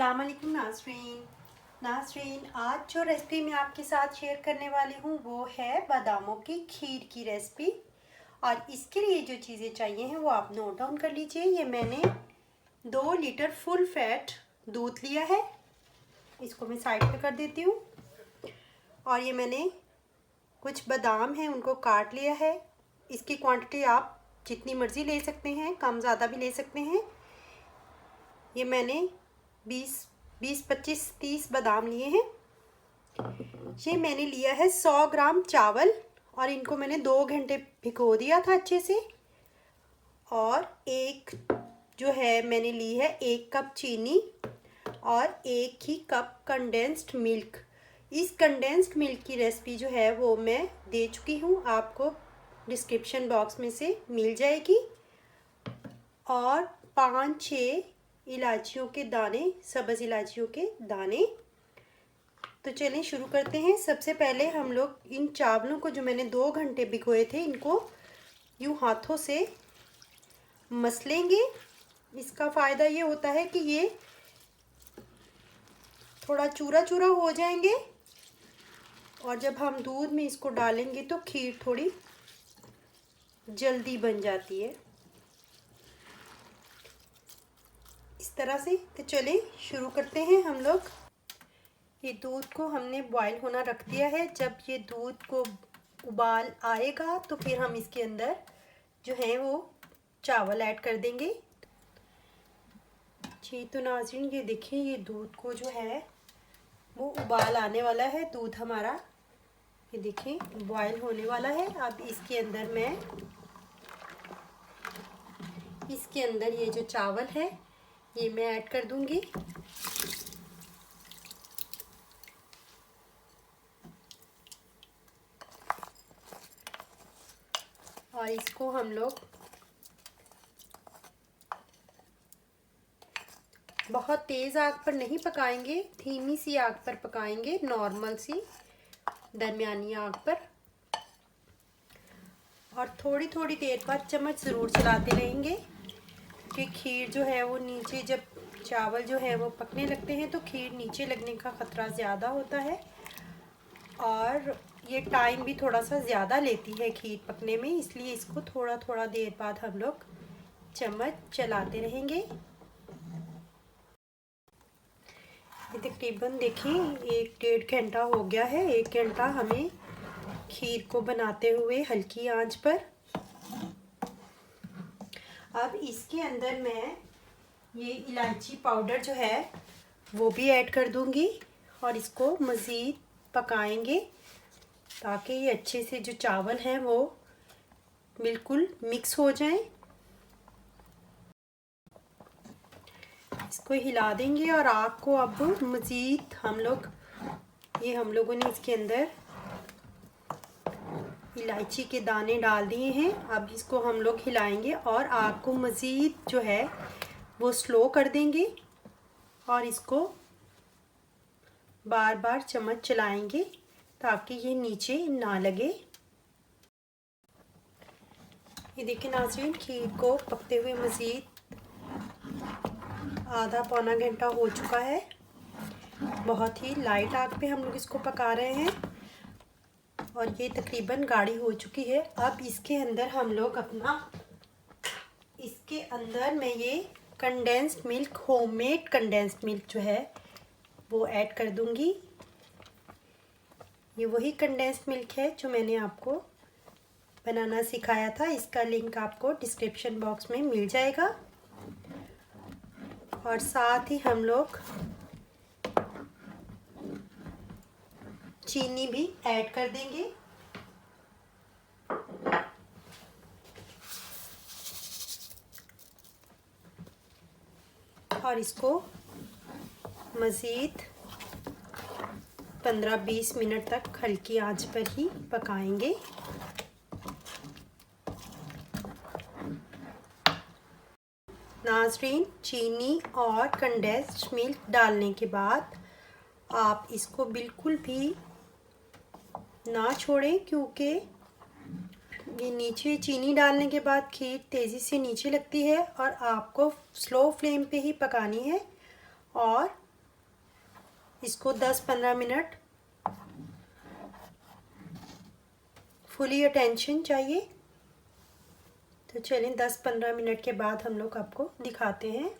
अस्सलाम वालेकुम नाज़रीन, आज जो रेसिपी मैं आपके साथ शेयर करने वाली हूँ वो है बादामों की खीर की रेसिपी। और इसके लिए जो चीज़ें चाहिए हैं वो आप नोट डाउन कर लीजिए। ये मैंने 2 लीटर फुल फैट दूध लिया है, इसको मैं साइड पे कर देती हूँ। और ये मैंने कुछ बादाम हैं उनको काट लिया है। इसकी क्वांटिटी आप जितनी मर्ज़ी ले सकते हैं, कम ज़्यादा भी ले सकते हैं। ये मैंने 20-25-30 बादाम लिए हैं। ये मैंने लिया है 100 ग्राम चावल और इनको मैंने 2 घंटे भिगो दिया था अच्छे से। और एक जो है मैंने ली है 1 कप चीनी और 1 ही कप कंडेंस्ड मिल्क। इस कंडेंस्ड मिल्क की रेसिपी जो है वो मैं दे चुकी हूँ, आपको डिस्क्रिप्शन बॉक्स में से मिल जाएगी। और 5-6 इलायचियों के दाने, सब्ज़ इलायचियों के दाने। तो चलिए शुरू करते हैं। सबसे पहले हम लोग इन चावलों को जो मैंने 2 घंटे भिगोए थे इनको यूँ हाथों से मसलेंगे। इसका फ़ायदा ये होता है कि ये थोड़ा चूरा चूरा हो जाएंगे और जब हम दूध में इसको डालेंगे तो खीर थोड़ी जल्दी बन जाती है इस तरह से। तो चलिए शुरू करते हैं हम लोग। ये दूध को हमने बॉईल होना रख दिया है। जब ये दूध को उबाल आएगा तो फिर हम इसके अंदर जो है वो चावल ऐड कर देंगे। जी तो नाज़रीन ये देखिए, ये दूध को जो है वो उबाल आने वाला है। दूध हमारा ये देखिए बॉईल होने वाला है। अब इसके अंदर ये जो चावल है ये मैं ऐड कर दूंगी। और इसको हम लोग बहुत तेज़ आग पर नहीं पकाएंगे, धीमी सी आग पर पकाएंगे, नॉर्मल सी दरमियानी आग पर। और थोड़ी थोड़ी देर बाद चम्मच ज़रूर चलाते रहेंगे कि खीर जो है वो नीचे, जब चावल जो है वो पकने लगते हैं तो खीर नीचे लगने का ख़तरा ज़्यादा होता है। और ये टाइम भी थोड़ा सा ज़्यादा लेती है खीर पकने में, इसलिए इसको थोड़ा थोड़ा देर बाद हम लोग चम्मच चलाते रहेंगे। ये तकरीबन देखिए 1-1.5 घंटा हो गया है। 1 घंटा हमें खीर को बनाते हुए हल्की आंच पर। अब इसके अंदर मैं ये इलायची पाउडर जो है वो भी ऐड कर दूंगी और इसको मज़ीद पकाएंगे ताकि ये अच्छे से जो चावल हैं वो बिल्कुल मिक्स हो जाएं। इसको हिला देंगे और आग को अब मज़ीद हम लोगों ने इसके अंदर इलायची के दाने डाल दिए हैं। अब इसको हम लोग हिलाएंगे और आग को मज़ीद जो है वो स्लो कर देंगे और इसको बार बार चम्मच चलाएंगे ताकि ये नीचे ना लगे। ये देखिए नाज़रीन, खीर को पकते हुए मज़ीद आधा पौना घंटा हो चुका है। बहुत ही लाइट आग पे हम लोग इसको पका रहे हैं और ये तकरीबन गाढ़ी हो चुकी है। अब इसके अंदर मैं ये condensed milk, homemade condensed milk जो है वो ऐड कर दूंगी। ये वही कंडेंस्ड मिल्क है जो मैंने आपको बनाना सिखाया था। इसका लिंक आपको डिस्क्रिप्शन बॉक्स में मिल जाएगा। और साथ ही हम लोग चीनी भी ऐड कर देंगे। और इसको मज़ीद 15-20 मिनट तक हल्की आंच पर ही पकाएंगे। नाज़रीन, चीनी और कंडेंस्ड मिल्क डालने के बाद आप इसको बिल्कुल भी ना छोड़ें, क्योंकि ये नीचे चीनी डालने के बाद खीर तेज़ी से नीचे लगती है और आपको स्लो फ्लेम पे ही पकानी है। और इसको 10-15 मिनट फुली अटेंशन चाहिए। तो चलिए 10-15 मिनट के बाद हम लोग आपको दिखाते हैं।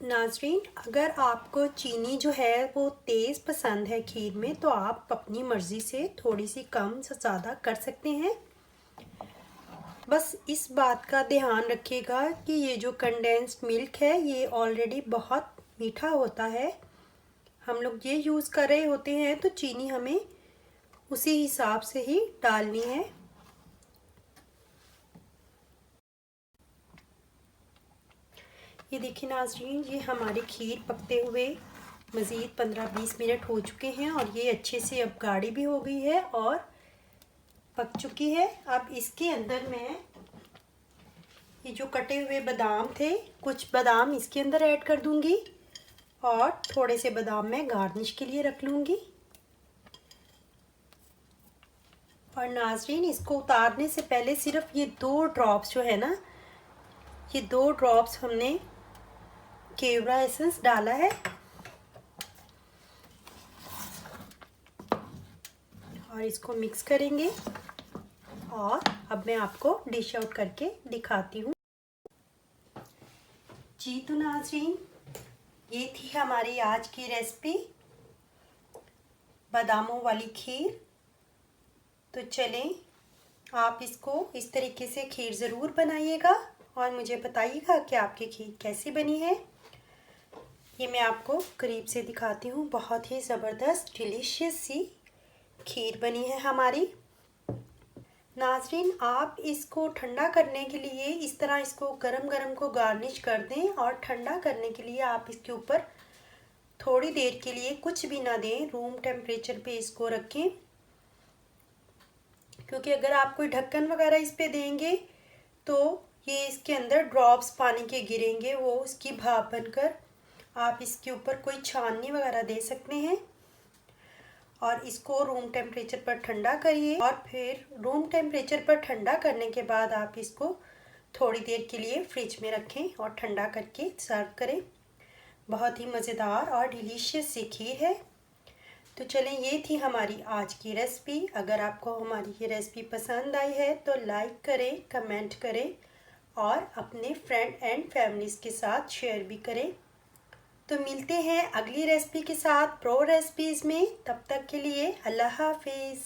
नाजरीन, अगर आपको चीनी जो है वो तेज़ पसंद है खीर में, तो आप अपनी मर्ज़ी से थोड़ी सी कम से ज़्यादा कर सकते हैं। बस इस बात का ध्यान रखिएगा कि ये जो कंडेंस्ड मिल्क है ये ऑलरेडी बहुत मीठा होता है। हम लोग ये यूज़ कर रहे होते हैं तो चीनी हमें उसी हिसाब से ही डालनी है। ये देखिए नाज़रीन, ये हमारी खीर पकते हुए मज़ीद 15-20 मिनट हो चुके हैं और ये अच्छे से अब गाढ़ी भी हो गई है और पक चुकी है। अब इसके अंदर मैं ये जो कटे हुए बादाम थे, कुछ बादाम इसके अंदर ऐड कर दूंगी और थोड़े से बादाम मैं गार्निश के लिए रख लूँगी। और नाज़रीन, इसको उतारने से पहले सिर्फ ये 2 ड्रॉप्स जो है ना, ये 2 ड्रॉप्स हमने केवड़ा एसेंस डाला है और इसको मिक्स करेंगे। और अब मैं आपको डिश आउट करके दिखाती हूँ। जी तो नाज़रीन, ये थी हमारी आज की रेसिपी, बादामों वाली खीर। तो चलें, आप इसको इस तरीके से खीर ज़रूर बनाइएगा और मुझे बताइएगा कि आपकी खीर कैसी बनी है। ये मैं आपको करीब से दिखाती हूँ। बहुत ही ज़बरदस्त डिलीशियस सी खीर बनी है हमारी। नाज़रीन, आप इसको ठंडा करने के लिए इस तरह इसको गरम गरम को गार्निश कर दें और ठंडा करने के लिए आप इसके ऊपर थोड़ी देर के लिए कुछ भी ना दें, रूम टेम्परेचर पे इसको रखें। क्योंकि अगर आप कोई ढक्कन वगैरह इस पे देंगे तो ये इसके अंदर ड्रॉप्स पानी के गिरेंगे, वो उसकी भाप बनकर। आप इसके ऊपर कोई छाननी वगैरह दे सकते हैं और इसको रूम टेम्परेचर पर ठंडा करिए। और फिर रूम टेम्परेचर पर ठंडा करने के बाद आप इसको थोड़ी देर के लिए फ्रिज में रखें और ठंडा करके सर्व करें। बहुत ही मज़ेदार और डिलीशियस सी खीर है। तो चलें, ये थी हमारी आज की रेसिपी। अगर आपको हमारी ये रेसिपी पसंद आई है तो लाइक करें, कमेंट करें और अपने फ्रेंड एंड फैमिलीज़ के साथ शेयर भी करें। तो मिलते हैं अगली रेसिपी के साथ प्रो रेसिपीज़ में। तब तक के लिए अल्लाह हाफिज़।